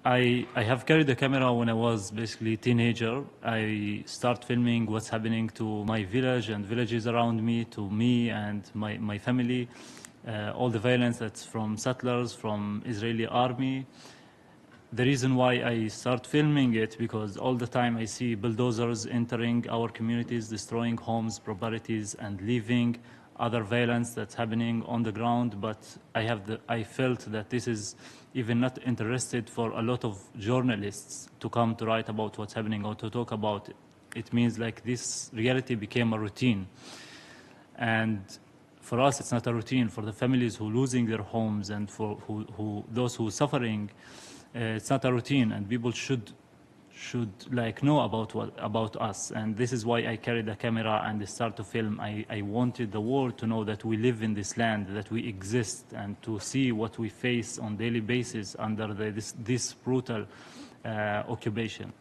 I have carried the camera when I was basically a teenager. I start filming what's happening to my village and villages around me, to me and my family. All the violence that's from settlers, from Israeli army. The reason why I start filming it, because all the time I see bulldozers entering our communities, destroying homes, properties, and leaving other violence that's happening on the ground. But I felt that this is even not interested for a lot of journalists to come to write about what's happening or to talk about it. It means like this reality became a routine. And for us, it's not a routine. For the families who are losing their homes and for those who are suffering, it's not a routine, and people should like know about us. And this is why I carried the camera and start to film. I wanted the world to know that we live in this land, that we exist, and to see what we face on daily basis under this brutal occupation.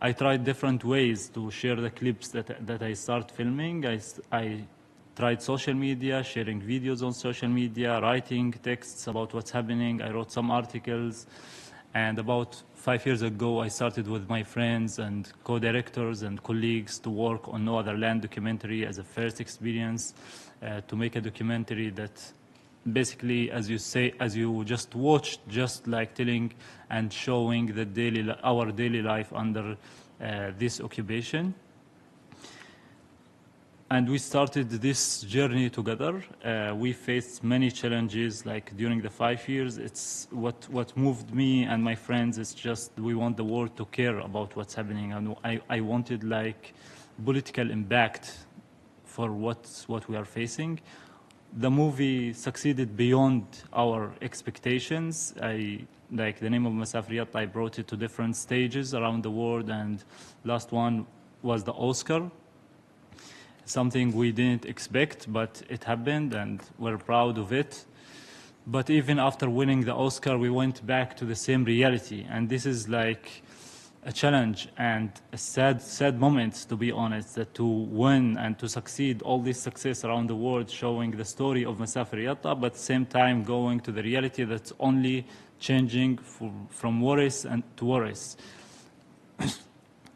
I tried different ways to share the clips that I start filming. I tried social media, sharing videos on social media, writing texts about what's happening. I wrote some articles. And about 5 years ago, I started with my friends and co-directors and colleagues to work on No Other Land documentary as a first experience, to make a documentary that basically, as you just watched, just like telling and showing our daily life under this occupation. And we started this journey together. We faced many challenges, like during the 5 years. It's what moved me and my friends. It's just we want the world to care about what's happening, and I wanted like political impact for what we are facing. The movie succeeded beyond our expectations. Like the name of Masafriyat, I brought it to different stages around the world, and last one was the Oscar. Something we didn't expect, but it happened, and we're proud of it. But even after winning the Oscar, we went back to the same reality, and this is like a challenge and a sad moment, to be honest, that to win and to succeed, all this success around the world, showing the story of Masafriyat, but at the same time going to the reality that's only changing from worse and to worse.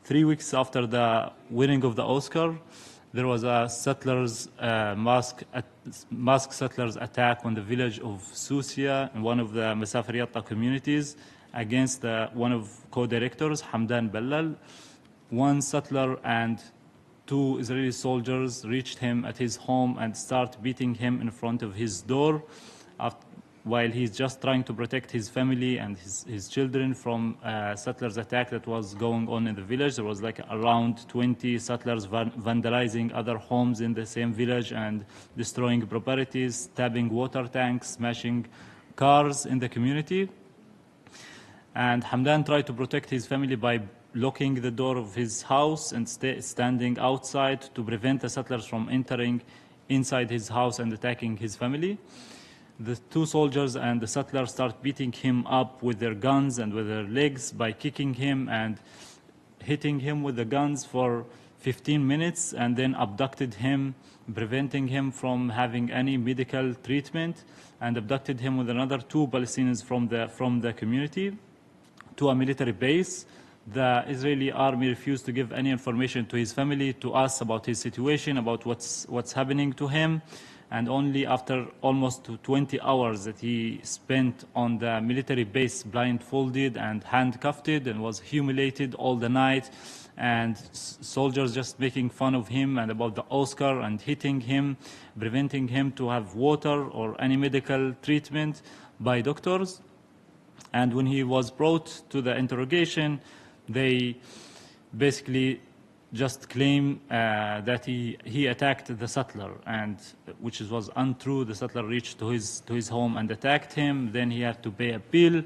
3 weeks after the winning of the Oscar, there was a masked settlers attack on the village of Susia in one of the Masafriyat communities against one of co-directors, Hamdan Bellal. One settler and 2 Israeli soldiers reached him at his home and start beating him in front of his door while he's just trying to protect his family and his children from settlers' attack that was going on in the village. There was like around 20 settlers vandalizing other homes in the same village and destroying properties, stabbing water tanks, smashing cars in the community. And Hamdan tried to protect his family by locking the door of his house and standing outside to prevent the settlers from entering inside his house and attacking his family. The 2 soldiers and the settlers start beating him up with their guns and with their legs by kicking him and hitting him with the guns for 15 minutes, and then abducted him, preventing him from having any medical treatment, and abducted him with another 2 Palestinians from the community to a military base. The Israeli army refused to give any information to his family, to us, about his situation, about what's happening to him. And only after almost 20 hours that he spent on the military base blindfolded and handcuffed and was humiliated all the night, and soldiers just making fun of him and about the Oscar and hitting him, preventing him to have water or any medical treatment by doctors. And when he was brought to the interrogation, they basically just claim that he attacked the settler, and which was untrue. The settler reached to his home and attacked him. Then he had to pay a bill,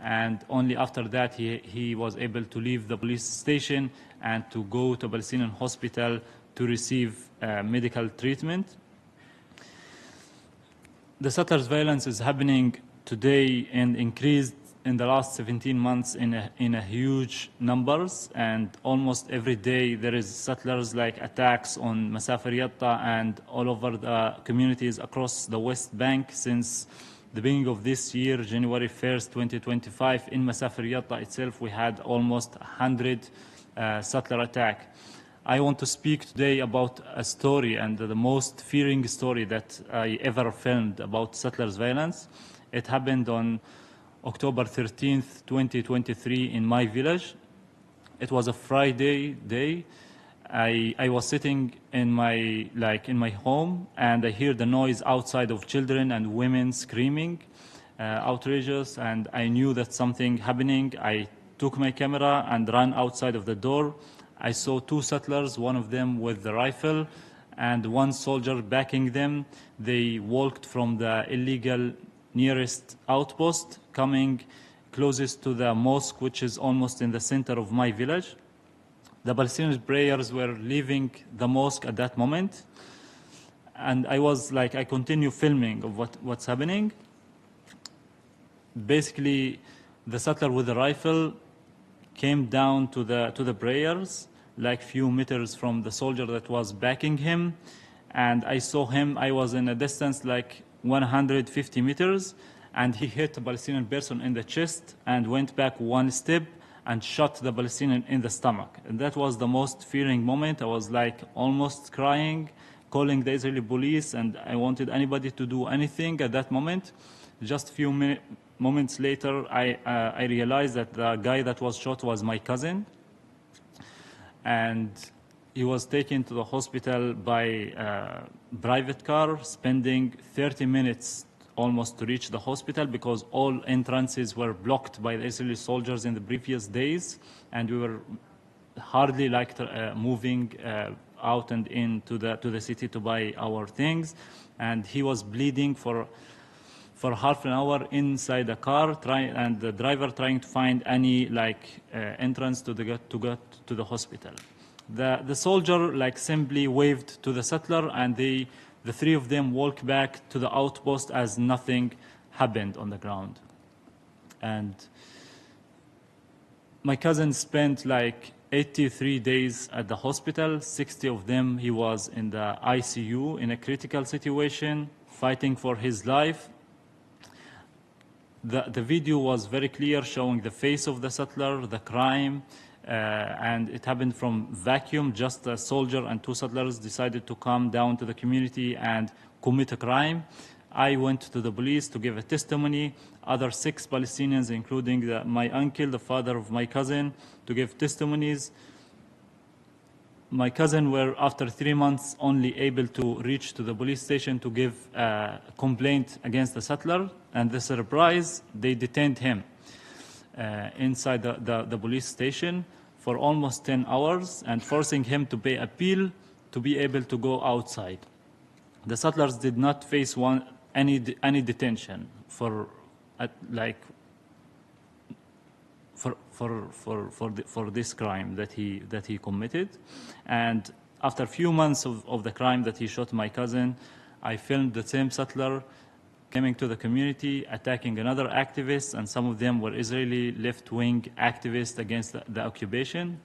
and only after that he was able to leave the police station and to go to a Palestinian hospital to receive medical treatment. The settlers' violence is happening today and increased in the last 17 months in a huge numbers, and almost every day there is settlers like attacks on Masafriyat and all over the communities across the West Bank since the beginning of this year, January 1st, 2025, in Masafir Yatta itself, we had almost 100 settler attack. I want to speak today about a story, and the most fearing story that I ever filmed about settlers' violence. It happened on October 13th, 2023 in my village. It was a Friday day. I was sitting in my home, and I hear the noise outside of children and women screaming, outrageous, and I knew that something happening. I took my camera and ran outside of the door. I saw two settlers, one of them with the rifle and one soldier backing them. They walked from the illegal nearest outpost, coming closest to the mosque, which is almost in the center of my village. The Palestinian prayers were leaving the mosque at that moment. And I continue filming of what's happening. Basically, the settler with the rifle came down to the prayers, like few meters from the soldier that was backing him. And I saw him, I was in a distance like 150 meters, and he hit a Palestinian person in the chest and went back one step and shot the Palestinian in the stomach. And that was the most fearing moment. I was like almost crying, calling the Israeli police, and I wanted anybody to do anything at that moment. Just a few moments later, I realized that the guy that was shot was my cousin. And he was taken to the hospital by private car, spending 30 minutes almost to reach the hospital because all entrances were blocked by the Israeli soldiers in the previous days, and we were hardly moving out and into the city to buy our things. And he was bleeding for half an hour inside the car, and the driver trying to find any entrance to get to the hospital. The soldier simply waved to the settler, and the three of them walked back to the outpost as nothing happened on the ground. And my cousin spent 83 days at the hospital. 60 of them he was in the ICU in a critical situation, fighting for his life. The video was very clear, showing the face of the settler, the crime, and it happened from vacuum. Just a soldier and two settlers decided to come down to the community and commit a crime. I went to the police to give a testimony. Other 6 Palestinians, including my uncle, the father of my cousin, to give testimonies. My cousin were, after 3 months, only able to reach to the police station to give a complaint against the settler. And the surprise, they detained him inside the police station for almost 10 hours and forcing him to pay a bill to be able to go outside. The settlers did not face any detention for this crime that he committed. And after a few months of the crime that he shot my cousin, I filmed the same settler coming to the community, attacking another activist, and some of them were Israeli left-wing activists against the occupation.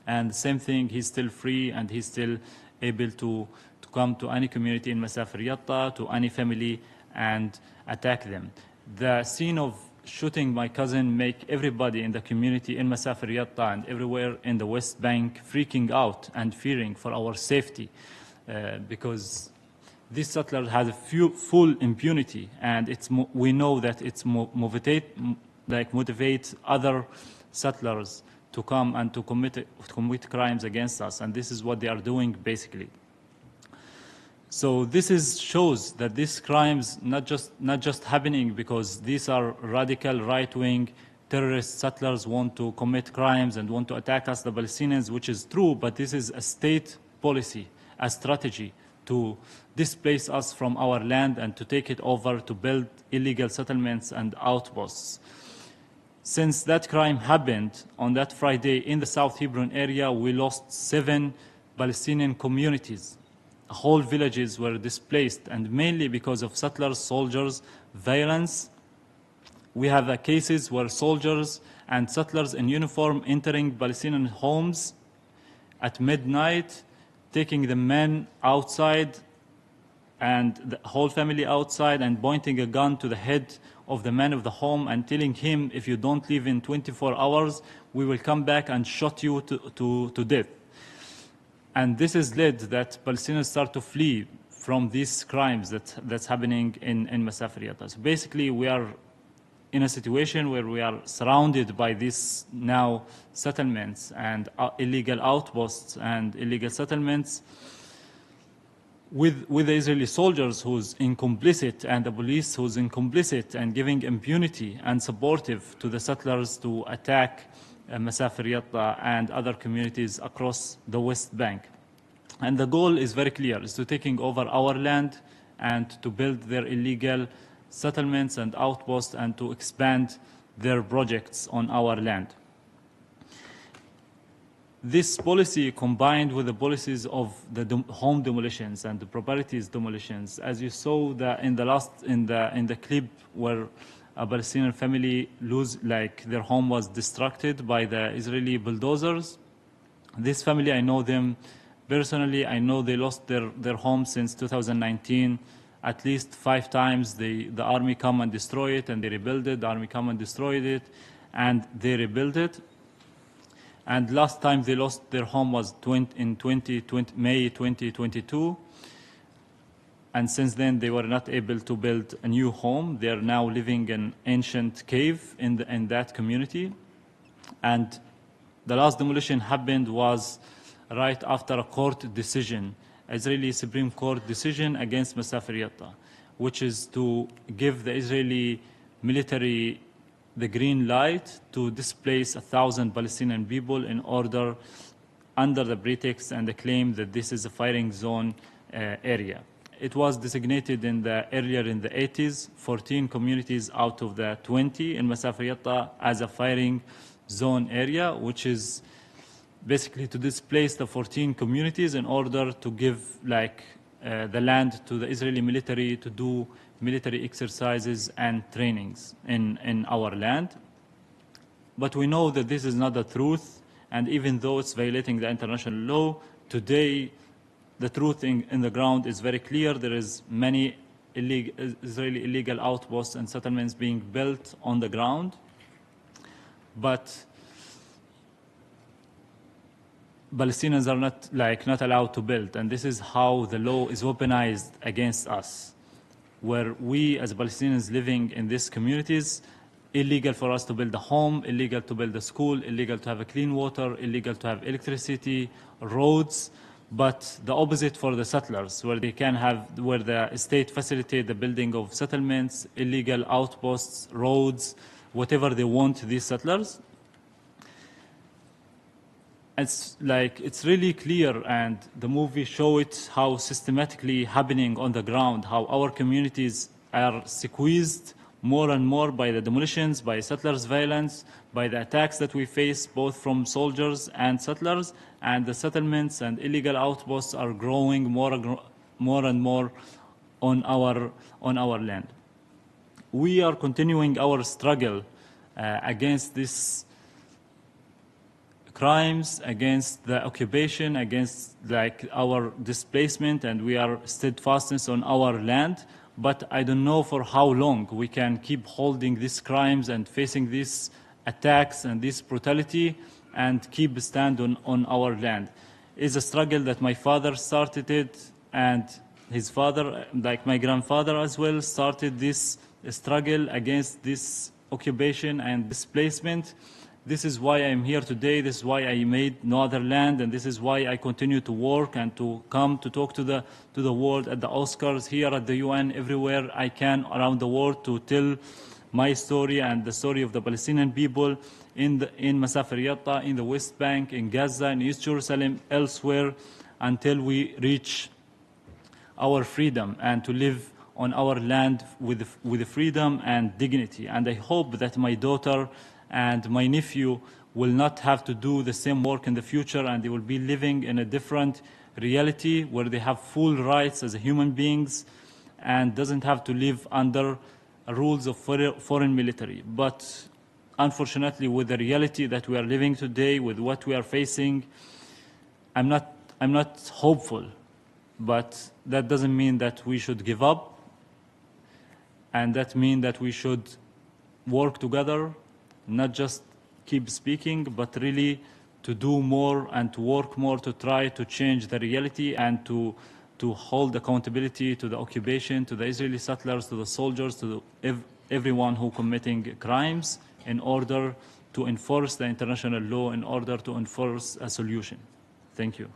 And same thing, he's still free, and he's still able to come to any community in Masafir Yatta, to any family, and attack them. The scene of shooting my cousin make everybody in the community in Masafir Yatta and everywhere in the West Bank freaking out and fearing for our safety, because this settler has full impunity, and we know that it's motivate other settlers to come and to commit crimes against us, and this is what they are doing basically. So this shows that these crimes not just happening because these are radical right-wing terrorist settlers want to commit crimes and want to attack us, the Palestinians, which is true, but this is a state policy, a strategy to displace us from our land and to take it over to build illegal settlements and outposts. Since that crime happened on that Friday in the South Hebron area, we lost 7 Palestinian communities. Whole villages were displaced, and mainly because of settlers, soldiers, violence. We have cases where soldiers and settlers in uniform entering Palestinian homes at midnight, taking the men outside and the whole family outside and pointing a gun to the head of the man of the home and telling him, if you don't leave in 24 hours, we will come back and shot you to death. And this has led that Palestinians start to flee from these crimes that's happening in Masafir Yatta. So basically, we are in a situation where we are surrounded by these now settlements and illegal outposts and illegal settlements with the Israeli soldiers who's complicit and the police who's complicit and giving impunity and supportive to the settlers to attack Masafir Yatta and other communities across the West Bank. And the goal is very clear, is to taking over our land and to build their illegal settlements and outposts and to expand their projects on our land. This policy, combined with the policies of the home demolitions and the properties demolitions, as you saw in the clip where a Palestinian family their home was destructed by the Israeli bulldozers. This family, I know them personally. I know they lost their home since 2019. At least 5 times the army come and destroy it, and they rebuild it. The army come and destroyed it, and they rebuild it. And last time they lost their home was in May 2022. And since then, they were not able to build a new home. They are now living in an ancient cave in that community. And the last demolition happened was right after a court decision, Israeli Supreme Court decision against Masafir Yatta, which is to give the Israeli military the green light to displace 1,000 Palestinian people in order, under the pretext and the claim that this is a firing zone area. It was designated earlier in the 80s, 14 communities out of the 20 in Masafir Yatta as a firing zone area, which is basically to displace the 14 communities in order to give the land to the Israeli military to do military exercises and trainings in our land. But we know that this is not the truth, and even though it's violating the international law, today the truth in the ground is very clear. There is many Israeli illegal outposts and settlements being built on the ground, but Palestinians are not allowed to build, and this is how the law is weaponized against us, where we as Palestinians living in these communities, illegal for us to build a home, illegal to build a school, illegal to have a clean water, illegal to have electricity, roads, but the opposite for the settlers, where the state facilitate the building of settlements, illegal outposts, roads, whatever they want these settlers. It's really clear, and the movie show it how systematically happening on the ground, how our communities are squeezed more and more by the demolitions, by settlers' violence, by the attacks that we face both from soldiers and settlers, and the settlements and illegal outposts are growing more and more on our land. We are continuing our struggle against this crimes, against the occupation, against our displacement, and we are steadfastness on our land. But I don't know for how long we can keep holding these crimes and facing these attacks and this brutality and keep a stand on our land. It's a struggle that my father started it, and his father, like my grandfather as well, started this struggle against this occupation and displacement. This is why I'm here today. This is why I made No Other Land, and this is why I continue to work and to come to talk to the world at the Oscars, here at the UN, everywhere I can around the world, to tell my story and the story of the Palestinian people in Masafir Yatta, in the West Bank, in Gaza, in East Jerusalem, elsewhere, until we reach our freedom and to live on our land with freedom and dignity. And I hope that my daughter and my nephew will not have to do the same work in the future, and they will be living in a different reality where they have full rights as human beings and doesn't have to live under rules of foreign military. But unfortunately, with the reality that we are living today, with what we are facing, I'm not hopeful but that doesn't mean that we should give up, and that means that we should work together, not just keep speaking, but really to do more and to work more to try to change the reality and to hold accountability to the occupation, to the Israeli settlers, to the soldiers, to everyone who committing crimes in order to enforce the international law, in order to enforce a solution. Thank you.